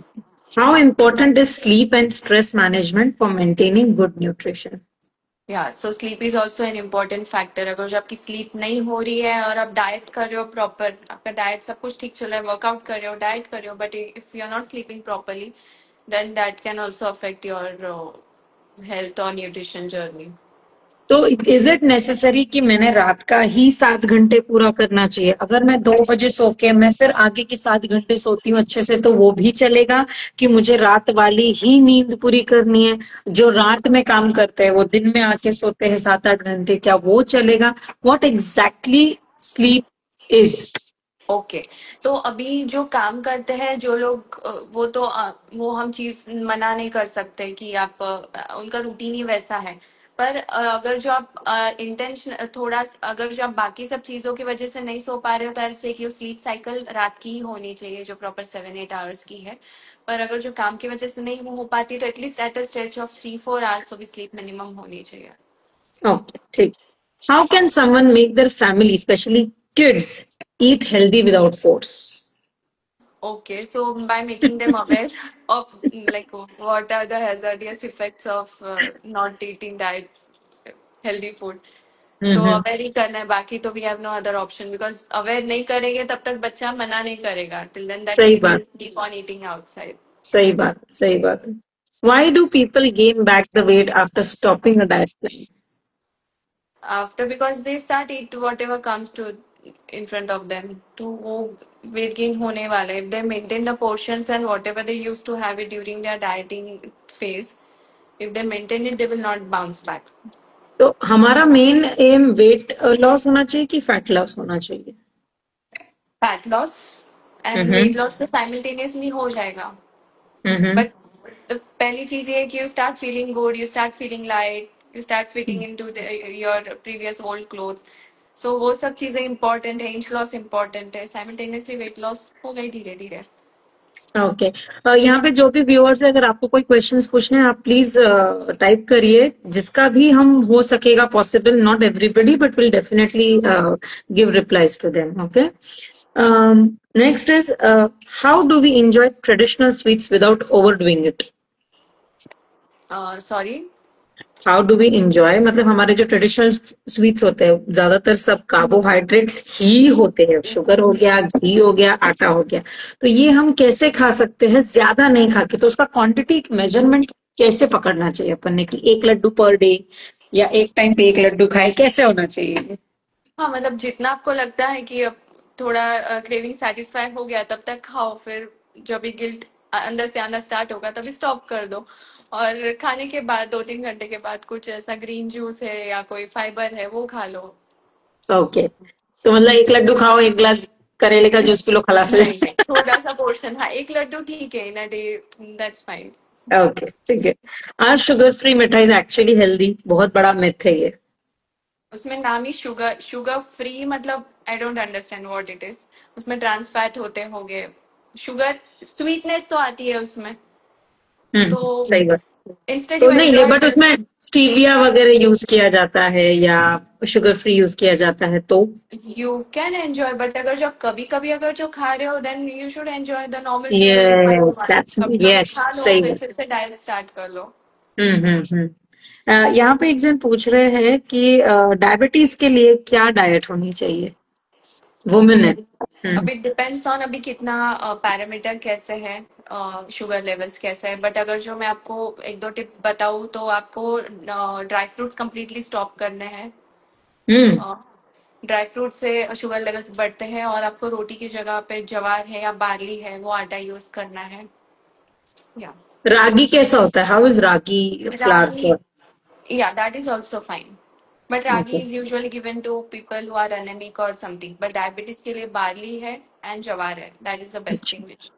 A: How important is sleep and stress management for maintaining good nutrition?
B: या so sleep is also an important factor. अगर जो आपकी स्लीप नहीं हो रही है और आप डाइट कर रहे हो प्रॉपर, आपका डाइट सब कुछ ठीक चल रहा है, वर्कआउट कर रहे हो, डाइट कर रहे हो, but if you are not sleeping properly, then that can also affect your health और न्यूट्रिशन जर्नी।
A: तो इज इट नेसेसरी कि मैंने रात का ही 7 घंटे पूरा करना चाहिए? अगर मैं 2 बजे सो के मैं फिर आगे के 7 घंटे सोती हूँ अच्छे से, तो वो भी चलेगा? कि मुझे रात वाली ही नींद पूरी करनी है? जो रात में काम करते हैं वो दिन में आके सोते हैं 7-8 घंटे, क्या वो चलेगा? What exactly sleep is?
B: Okay, तो अभी जो काम करते हैं जो लोग, वो तो वो हम चीज मना नहीं कर सकते कि आप उनका रूटीन ही वैसा है। पर अगर जो आप इंटेंशन थोड़ा, अगर जो आप बाकी सब चीजों की वजह से नहीं सो पा रहे हो, तो ऐसे कि स्लीप साइकिल रात की ही होनी चाहिए जो प्रॉपर 7-8 आवर्स की है। पर अगर जो काम की वजह से नहीं हो पाती, तो at least at a stretch of 3-4 hours तो भी स्लीप मिनिमम होनी चाहिए।
A: ओके, ठीक। How can someone make their family, specially kids, eat healthy without force?
B: Okay, so by making them aware of like what are the hazardous effects of not eating diet healthy food. So
A: hmm.
B: aware ही करना है, बाकी तो we have no other option, because aware नहीं करेंगे तब तक बच्चा मना नहीं करेगा, till then that
A: सही
B: he
A: बात,
B: will keep on eating outside.
A: सही बात, सही बात है। Why do people gain back the weight after stopping a diet plan?
B: After, because they start eat whatever comes to in front of them, तो वो weight gain होने वाला है. If they maintain the portions and whatever they used to have it during their dieting phase, if they maintain it, they will not bounce back.
A: तो हमारा main M weight loss होना चाहिए कि fat loss होना चाहिए?
B: Fat loss and
A: hmm
B: weight loss तो simultaneously हो जाएगा.
A: हम्म
B: But पहली चीज ये है कि you start feeling good, you start feeling light, you start fitting into your previous old clothes. So वो सब चीजें important है, inch loss important है, simultaneously weight loss हो गई धीरे धीरे.
A: ओके। यहाँ पे जो भी व्यूअर्स है, अगर आपको कोई क्वेश्चंस पूछने हैं, आप प्लीज टाइप करिए, जिसका भी हम हो सकेगा possible, not everybody but will definitely give replies to them. Okay. Next is, how do we enjoy traditional sweets without overdoing it?
B: Sorry.
A: How do we enjoy, मतलब हमारे जो ट्रेडिशनल स्वीट्स होते हैं ज्यादातर सब कार्बोहाइड्रेट्स ही होते हैं, शुगर हो गया, घी हो गया, आटा हो गया। तो ये हम कैसे खा सकते हैं ज्यादा नहीं खा के? तो उसका क्वांटिटी मेजरमेंट कैसे पकड़ना चाहिए अपन ने कि 1 लड्डू पर डे या एक टाइम पे 1 लड्डू खाए, कैसे होना चाहिए?
B: हाँ, मतलब जितना आपको लगता है कि अब थोड़ा क्रेविंग सेटिस्फाई हो गया तब तक खाओ, फिर जब भी गिल्ट अंदर से आना स्टार्ट होगा तभी स्टॉप कर दो। और खाने के बाद 2-3 घंटे के बाद कुछ ऐसा ग्रीन जूस है या कोई फाइबर है वो खा लो।
A: ओके, तो मतलब 1 लड्डू खाओ, 1 गिलास करेले का जूस पी लो, खलास हो
B: नहीं नहीं,
A: जाए।
B: थोड़ा सा पोर्शन, हाँ, 1 लड्डू ठीक है in a day, that's fine.
A: Okay, ठीक है। आज शुगर फ्री मिठाई इज एक्चुअली हेल्दी, बहुत बड़ा मिथ है ये।
B: उसमें नाम ही शुगर शुगर फ्री, मतलब I don't understand what it is. उसमें ट्रांस फैट होते होंगे, शुगर स्वीटनेस तो आती है उसमें, तो
A: सही बात।
B: इंस्टेड
A: तो
B: यू
A: नहीं नहीं,
B: एंजॉय
A: बट
B: दिस।
A: उसमें स्टीविया वगैरह यूज किया जाता है या शुगर फ्री यूज किया जाता है तो?
B: यू कैन एंजॉय, बट अगर जो आप कभी कभी अगर जो खा रहे हो then you should enjoy the normal sugar refined
A: yes,
B: one.
A: That's,
B: कभी कभी
A: यस,
B: खा लो,
A: सही
B: फिर
A: बात।
B: फिर से डाइट स्टार्ट कर लो।
A: यहाँ पे एक जन पूछ रहे हैं कि डायबिटीज के लिए क्या डाइट होनी चाहिए? वुमेन
B: ओके,
A: है। हम्म।
B: अभी डिपेंड्स ऑन अभी कितना पैरामीटर कैसे है, शुगर लेवल्स कैसे है। बट अगर जो मैं आपको एक दो टिप बताऊँ तो आपको ड्राई फ्रूट्स कंप्लीटली स्टॉप करने हैं।
A: हम्म।
B: ड्राई फ्रूट से शुगर लेवल्स बढ़ते हैं, और आपको रोटी की जगह पे ज्वार है या बार्ली है वो आटा यूज करना है। या
A: रागी कैसा होता है? How is ragi flower
B: ragi,
A: for?
B: yeah, that is also fine. But ragi
A: okay.
B: is usually given to people who are anemic or something. But diabetes के लिए barley है and jawar है. That is the best
A: अच्छा,
B: thing which.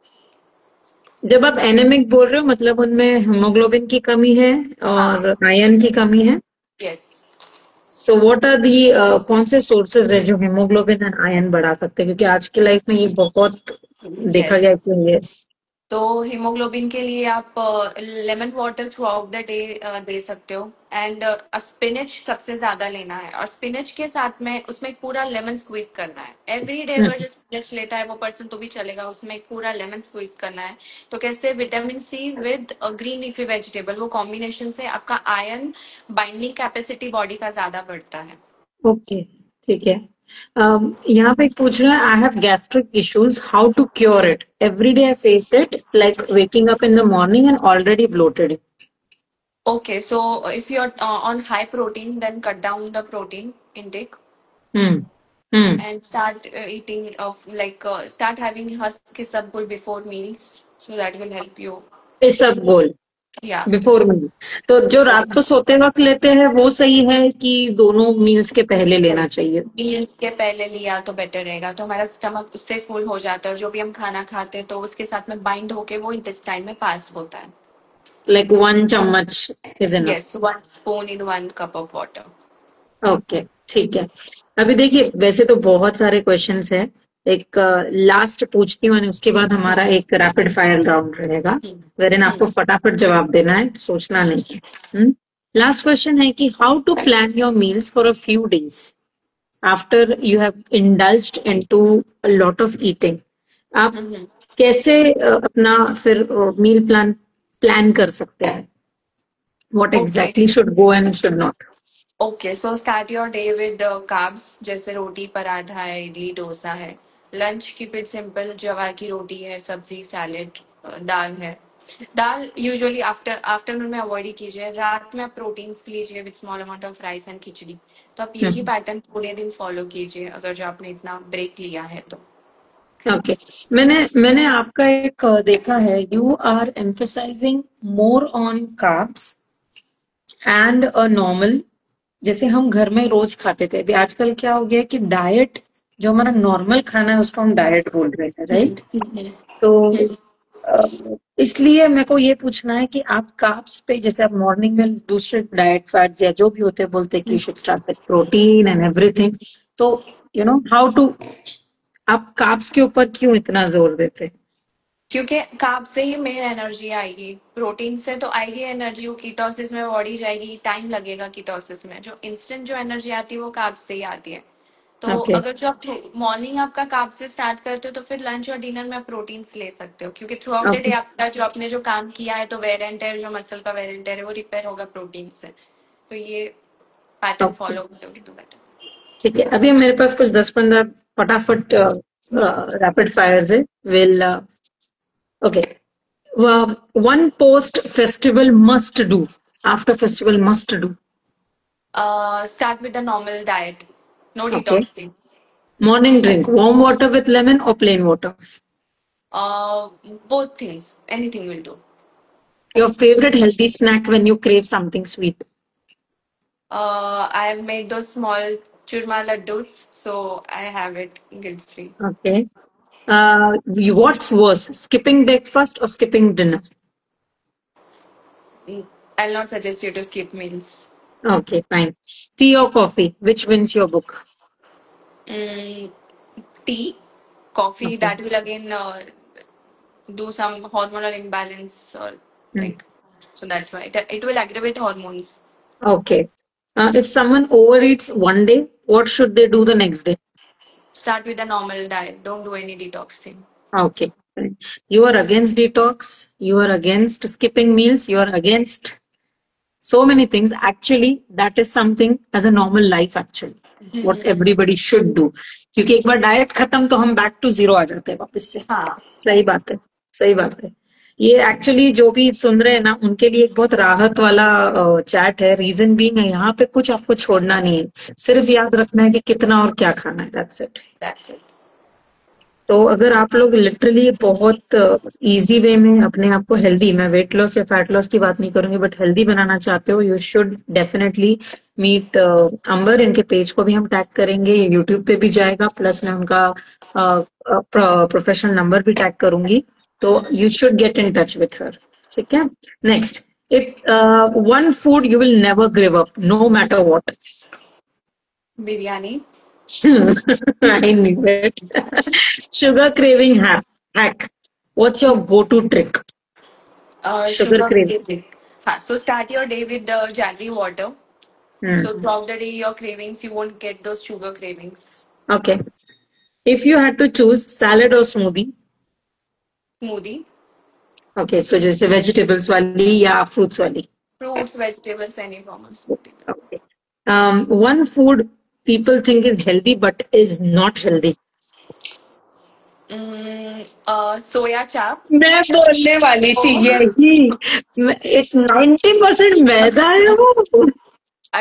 A: जब आप anaemic बोल रहे हो मतलब उनमें हेमोग्लोबिन की कमी है
B: हाँ,
A: और आयरन की कमी है?
B: yes.
A: So what are the, कौन से सोर्सेज है जो हेमोग्लोबिन एंड आयरन बढ़ा सकते हैं? क्योंकि आज की लाइफ में ये बहुत देखा गया है
B: Yes.
A: कि यस।
B: तो हीमोग्लोबिन के लिए आप lemon water through out the day they सकते हो। एंड स्पिनच सबसे ज्यादा लेना है, और स्पिनच के साथ में उसमें एक पूरा लेमन स्क्वीज करना है एवरी डे। अगर जो स्पिनच लेता है वो पर्सन तो भी चलेगा, उसमें एक पूरा लेमन स्क्वीज करना है। तो कैसे, vitamin C with green leafy vegetable, वो कॉम्बिनेशन से आपका आयरन बाइंडिंग कैपेसिटी बॉडी का ज्यादा बढ़ता है।
A: ओके, ठीक है। यहाँ पे एक पूछ रहे हैं, I have gastric issues, how to cure it? Every day I face it, like waking up in the morning and already bloated.
B: Okay, so if you're on high protein, then cut down the protein intake
A: hmm. Hmm.
B: and start eating of like start having husk sabgul before meals, so that will help you.
A: ये सब गोल
B: Yeah,
A: before meal? तो जो
B: before
A: रात को सोते वक्त लेते हैं वो सही है कि दोनों मील्स के पहले लेना चाहिए?
B: meals के पहले लिया तो बेटर रहेगा, तो हमारा स्टमक उससे फुल हो जाता है, और जो भी हम खाना खाते हैं तो उसके साथ में बाइंड होके वो इंटेस्टाइन में पास होता है।
A: लाइक 1 चम्मच is enough?
B: Yes, 1 spoon in 1 cup of water.
A: Okay, ठीक है। अभी देखिए, वैसे तो बहुत सारे क्वेश्चंस हैं। एक लास्ट पूछती हूँ और उसके बाद हमारा
B: हम्म
A: एक रैपिड फायर राउंड रहेगा,
B: हम्म
A: वेरिन आपको
B: हम्म
A: फटाफट जवाब देना है, सोचना
B: हम्म
A: नहीं है। लास्ट क्वेश्चन है कि how to plan your meals for a few days after you have indulged into a lot of eating? आप
B: हम्म।
A: कैसे अपना फिर मील प्लान प्लान कर सकते हैं? What
B: okay,
A: exactly should go and should not?
B: Okay, so start your day with carbs, जैसे रोटी पराठा है, इडली डोसा है। लंच कीप इट सिंपल, ज्वार की रोटी है, सब्जी सैलेड, दाल है। दाल यूजुअली आफ्टरनून में अवॉइड ही कीजिए, रात में आप प्रोटीन्स लीजिए with small amount of rice and khichdi. तो आप यही पैटर्न पूरे दिन फॉलो कीजिए अगर जो आपने इतना ब्रेक लिया है तो।
A: ओके। मैंने मैंने आपका एक देखा है, you are emphasising more on carbs and a normal, जैसे हम घर में रोज खाते थे। अभी आजकल क्या हो गया है कि डाइट, जो हमारा नॉर्मल खाना है उसको हम डाइट बोल रहे हैं, राइट? तो
B: हम्म।
A: इसलिए मेरे को ये पूछना है कि आप कार्ब्स पे, जैसे आप मॉर्निंग में दूसरे डाइट फैट्स या जो भी होते हैं बोलते हैं कि you should start with protein and everything, तो यू नो हाउ टू, आप कार्ब्स के ऊपर क्यों इतना जोर देते हैं?
B: क्योंकि कार्ब से ही मेन एनर्जी आएगी, प्रोटीन से तो आएगी एनर्जी, वो कीटोसिस में बॉडी जाएगी, टाइम लगेगा कीटोसिस में। जो इंस्टेंट जो एनर्जी आती है वो कार्ब से ही आती है। तो
A: ओके।
B: अगर जो आप मॉर्निंग आपका कार्ब से स्टार्ट करते हो तो फिर लंच और डिनर में आप प्रोटीन्स ले सकते हो, क्योंकि through out the day
A: okay.
B: आपका जो आपने जो काम किया है तो वेर एंड टेयर, जो मसल का वेर एंड टेयर है वो रिपेयर होगा प्रोटीन से। तो ये पैटर्न
A: Okay.
B: फॉलो करोगे तो बेटर।
A: ठीक है, अभी मेरे पास कुछ 10-15 फटाफट रैपिड फायर्स है। Will okay, one post festival must do, after festival must do.
B: Start with the normal diet, no
A: Okay.
B: detoxing.
A: Morning drink, warm water with lemon or plain water?
B: Both things, anything will do.
A: Your favorite healthy snack when you crave something sweet?
B: I have made those small churma laddus, so I have it guilt free.
A: Okay. What's worse, skipping breakfast or skipping dinner?
B: I'll not suggest you to skip meals.
A: Okay, fine. Tea or coffee, which wins your book?
B: Mm, tea, coffee,
A: Okay.
B: that will again do some hormonal imbalance or
A: Hmm.
B: like, so that's why it will aggravate hormones.
A: Okay. If someone overeats one day, what should they do the next day?
B: Start with a normal diet. Don't do any detoxing.
A: Okay. Fine. You are against detox, you are against skipping meals, you are against so many things. Actually, that is something as a normal life actually, what everybody should do. क्योंकि एक बार diet खत्म तो हम back to zero आ जाते हैं वापस से।
B: हाँ,
A: सही बात है, सही बात है। ये एक्चुअली जो भी सुन रहे हैं ना, उनके लिए एक बहुत राहत वाला चैट है। रीजन बीइंग है, यहाँ पे कुछ आपको छोड़ना नहीं है, सिर्फ याद रखना है कि कितना और क्या खाना है, दैट्स इट।
B: that's it.
A: तो अगर आप लोग लिटरली बहुत इजी वे में अपने आप को हेल्दी, मैं वेट लॉस या फैट लॉस की बात नहीं करूंगी, बट हेल्दी बनाना चाहते हो, यू शुड डेफिनेटली मीट अंबर। इनके पेज को भी हम टैग करेंगे, यूट्यूब पे भी जाएगा, प्लस मैं उनका प्रोफेशनल नंबर भी टैग करूंगी, तो you should get in touch with her. ठीक है, next, if one food you will never give up no matter what?
B: Biryani.
A: I knew it. Sugar craving hack. What's your go-to trick? Sugar
B: Sugar
A: craving.
B: craving. So start your day with the jaggery water.
A: Hmm.
B: So throughout the day, your cravings, you won't get those sugar cravings.
A: Okay. If you had to choose salad or smoothie,
B: Smoothie,
A: okay, so जैसे vegetables वाली या fruits वाली?
B: fruits, vegetables, any form of smoothie.
A: Okay. One food people think is healthy but is not healthy.
B: Soya chap.
A: मैं बोलने वाली थी यही, 90% मैदा है वो।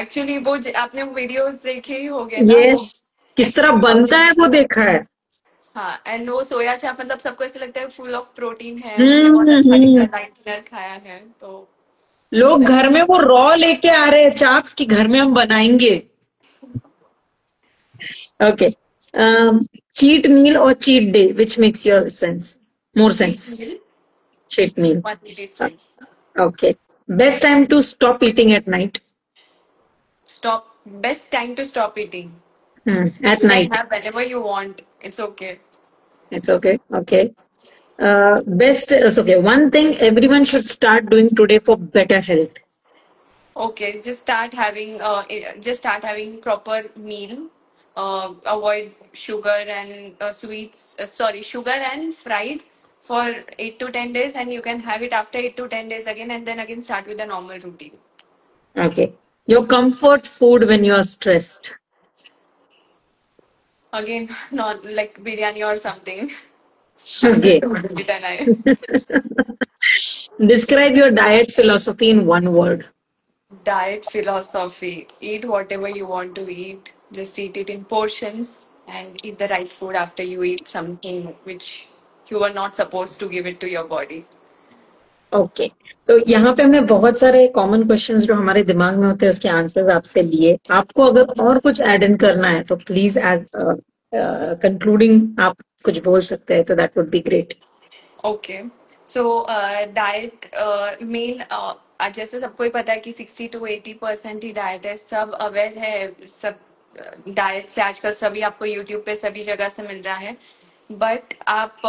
B: एक्चुअली वो आपने वीडियोस देखे ही होंगे ना वो।
A: यस, किस तरह बनता है वो देखा है।
B: हाँ, एंड वो सोया चाप मतलब सबको ऐसा लगता है फुल ऑफ प्रोटीन है, हमने बहुत अच्छा लाइट डिनर खाया है, तो
A: लोग घर में वो रॉ लेके आ रहे हैं चाप्स की, घर में हम बनाएंगे। ओके, चीट मील और cheat day, which makes your sense more sense? Cheat meal. Okay, best time to stop eating at night?
B: Stop. Best time to stop eating.
A: At
B: You
A: night.
B: can have whenever you want. It's okay.
A: It's okay. Okay. Best is okay. One thing everyone should start doing today for better health.
B: Okay, just start having proper meal. Avoid sugar and sweets. Sugar and fried for 8 to 10 days, and you can have it after 8 to 10 days again, and then again start with the normal routine.
A: Okay. Your comfort food when you are stressed?
B: Again, not like biryani or something.
A: Okay. Describe your diet philosophy in one word.
B: Diet philosophy. Eat whatever you want to eat. Just eat it in portions and eat the right food after you eat something which you are not supposed to give it to your body.
A: Okay, तो यहाँ पे हमने बहुत सारे common questions जो हमारे दिमाग में होते हैं उसके आंसर्स आपसे लिए। आपको अगर और कुछ ऐड इन करना है तो प्लीज एज कंक्लूडिंग आप कुछ बोल सकते हैं, तो that would be great.
B: Okay, so diet main जैसे सबको ही पता है कि 60 to 80% ही डाइट है, सब अवेयर है, सब डाइट से आजकल सभी आपको यूट्यूब पे सभी जगह से मिल रहा है। बट आप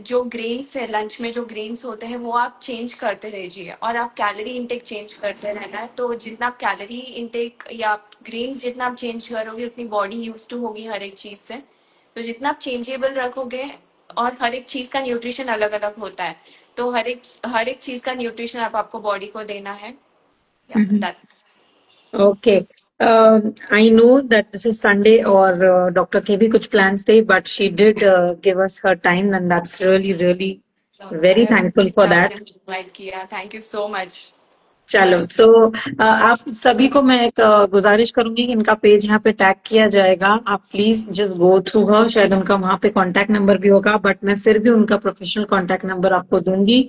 B: जो ग्रेन्स है, लंच में जो ग्रेन्स होते हैं वो आप चेंज करते रहिए, और आप कैलोरी इनटेक चेंज करते रहना है। तो जितना आप कैलोरी इनटेक या ग्रेन्स जितना आप चेंज करोगे उतनी बॉडी यूज टू होगी हर एक चीज से। तो जितना आप चेंजेबल रखोगे, और हर एक चीज का न्यूट्रिशन अलग अलग होता है, तो हर एक चीज का न्यूट्रिशन आपको बॉडी को देना है। That's
A: Okay. I know that this is Sunday और डॉक्टर के भी कुछ plans थे, but she did give us her time and that's really, really very thankful for that.
B: Invite किया, थैंक यू सो मच।
A: चलो, सो आप सभी को मैं एक गुजारिश करूंगी कि इनका पेज यहाँ पे टैग किया जाएगा, आप प्लीज जस्ट गो थ्रू हर, शायद उनका वहां पे कांटेक्ट नंबर भी होगा, बट मैं फिर भी उनका प्रोफेशनल कांटेक्ट नंबर आपको दूंगी।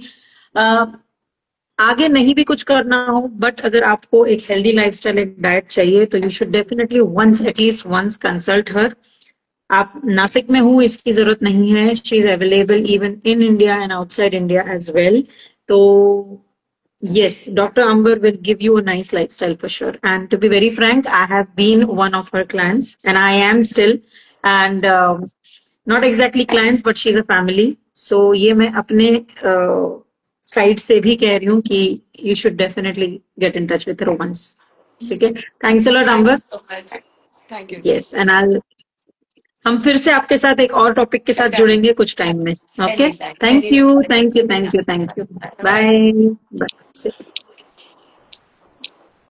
A: आगे नहीं भी कुछ करना हो, बट अगर आपको एक हेल्दी लाइफस्टाइल, एक डाइट चाहिए, तो you should definitely once, at least once consult her. आप नासिक में हूँ इसकी जरूरत नहीं है, she is available even in India and outside India as well. तो yes, Dr. Amber will give you a nice lifestyle for sure. And to be very frank, I have been one of her clients and I am still, and not exactly clients, but she's a family. So ये मैं अपने side से भी कह रही हूँ कि you should definitely get in touch with her once. ठीक है? Thanks a lot, Amber.
B: Thank you.
A: Yes, and हम फिर से आपके साथ एक और टॉपिक के साथ जुड़ेंगे कुछ टाइम में। Okay, thank you, thank you, thank you, thank you, bye bye.